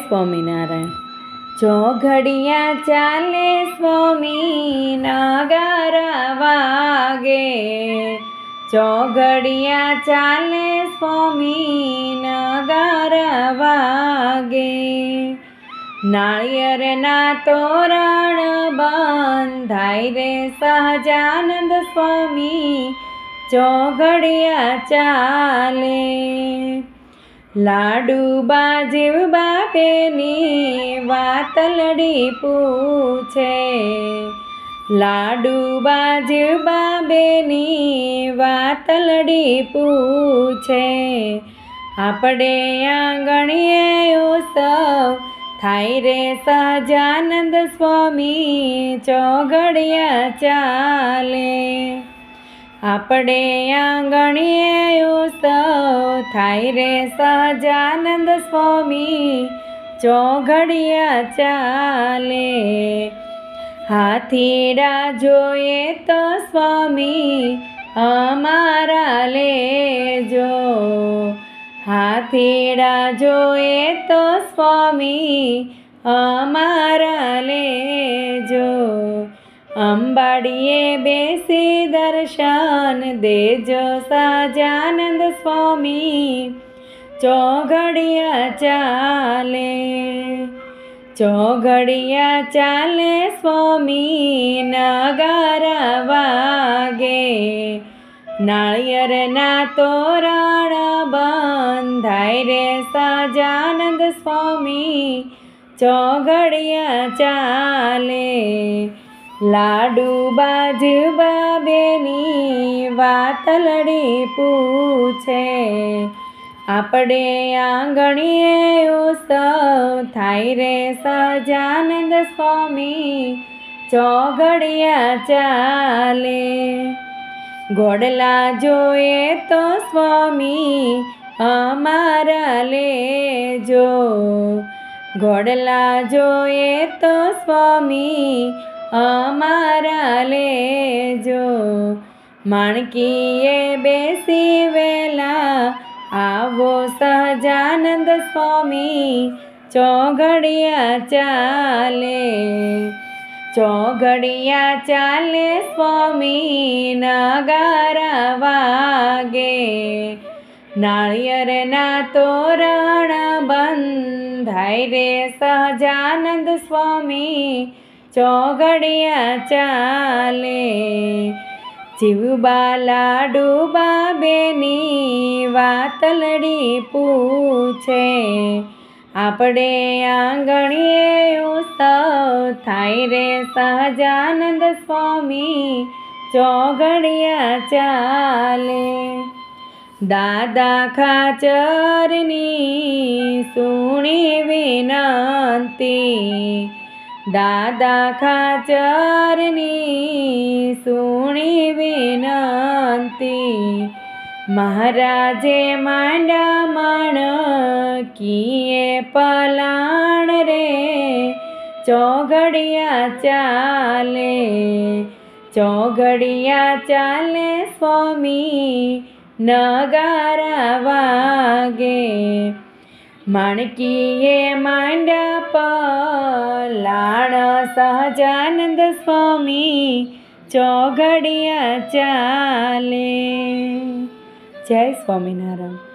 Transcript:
સ્વામિનારાયણ। ચોઘડિયા ચાલે સ્વામી નગારા વાગે, ચોઘડિયા ચાલે સ્વામી નગારા વાગે, નાળિયેરના તોરણ બંધાય રે સહજાનંદ સ્વામી ચોઘડિયા ચાલે, લાડુબા જીવબા બેની વાતલડી પૂછે, લાડુબા જીવબા બેની વાતલડી પૂછે, આપણે આંગણીએ ઉત્સવ થાય રે સહજાનંદ સ્વામી ચોઘડિયા ચાલે, આપણે આંગણીએ ઉત્સવ થાય રે સહજાનંદ સ્વામી ચોઘડિયા ચાલે, હાથીડા જોઈએ તો સ્વામી અમારા લેજો, હાથીડા જોઈએ તો સ્વામી અમારા લેજો, અંબાડીએ બેસી દર્શન દેજો સહજાનંદ સ્વામી ચોઘડિયા ચાલે, ચોઘડિયા ચાલે સ્વામી નગારા વાગે, નાળિયેરના તોરણ બંધાય રે સહજાનંદ સ્વામી ચોઘડિયા ચાલે, લાડુબા જીવબા બેની વાતલડી પૂછે, આપણે આંગણીએ ઉત્સવ થાય રે સહજાનંદ સ્વામી ચોઘડિયા ચાલે, ઘોડલા જોઈએ તો સ્વામી અમારા લેજો, ઘોડલા જોઈએ તો સ્વામી અમારા લેજો, માણકીએ બેસી વેલા આવો સહજાનંદ સ્વામી ચોઘડિયા ચાલે, ચોઘડિયા ચાલે સ્વામી નગારા વાગે, નાળિયેરના તોરણ બંધાય રે સહજાનંદ સ્વામી ચોઘડિયા ચાલે, જીવબા લાડુબા બેની વાતલડી પૂછે, આપણે આંગણીએ ઉત્સવ થાય રે સહજાનંદ સ્વામી ચોઘડિયા ચાલે, દાદા ખાચરની સુણી વિનંતી, દાદા ખાચરની સુણી વિનંતી, મહારાજે માંડા માણકીએ પલાણ રે ચોઘડિયા ચાલે, ચોઘડિયા ચાલે સ્વામી નગારા વાગે, માણકીએ માંડા પલાણ સહજાનંદ સ્વામી ચોઘડિયા ચાલે। જય સ્વામિનારાયણ।